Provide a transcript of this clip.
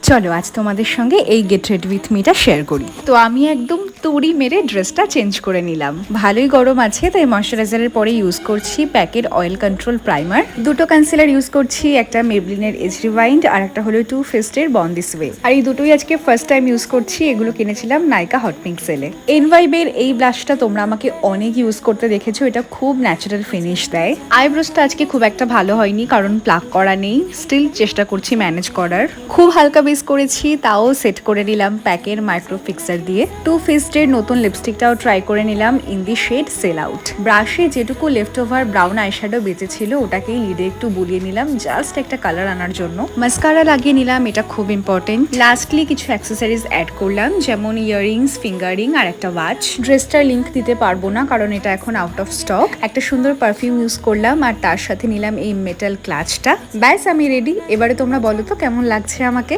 চলো আজ তোমাদের সঙ্গে এই গেট রেডি উইথ মিটা শেয়ার করি। তো আমি একদম তুড়ি মেরে ড্রেসটা চেঞ্জ করে নিলাম। ভালোই গরম আছে তাই ময়শ্চারাইজারের পরে ইউজ করছি প্যাকের অয়েল কন্ট্রোল প্রাইমার, দুটো কনসিলার ইউজ করছি, একটা মেবলিনের এজ রিভাইন্ড আর একটা হলো টু ফেস্টের বর্ন দিস ওয়ে। আর এই দুটোই আজকে ফার্স্ট টাইম ইউজ করছি। এগুলো কিনেছিলাম নাইকা হট পিঙ্ক সেলে। এনভাইবের এই ব্লাশটা তোমরা আমাকে অনেক ইউজ করতে দেখেছো, এটা খুব ন্যাচারাল ফিনিশ দেয়। আইব্রোসটা আজকে খুব একটা ভালো হয়নি কারণ প্লাক করা নেই, স্টিল চেষ্টা করছি ম্যানেজ করার। খুব হালকা বেস করেছি, তাও সেট করে নিলাম প্যাকের মাইক্রো ফিক্সার দিয়ে। টু ফেস্টের নতুন লিপস্টিকটাও ট্রাই করে নিলাম in the shade sell out. ব্রাশে যেটুকু লেফট ওভার ব্রাউন আইশ্যাডো বেঁচেছিল ওটাকেই লিডে একটু বুলিয়ে নিলাম জাস্ট একটা কালার আনার জন্য। মাস্কারা লাগিয়ে নিলাম, এটা খুব ইম্পর্টেন্ট। লাস্টলি কিছু অ্যাক্সেসরিজ অ্যাড করলাম, যেমন ইয়াররিংস, ফিঙ্গারিং আর একটা ওয়াচ। ড্রেসটার লিঙ্ক দিতে পারবো না কারণ এটা এখন আউট অফ স্টক। একটা সুন্দর পারফিউম ইউজ করলাম আর তার সাথে নিলাম এই মেটাল ক্লাচটা। ব্যাস আমি রেডি। এবারে তোমরা বলো তো কেমন লাগছে আমাকে।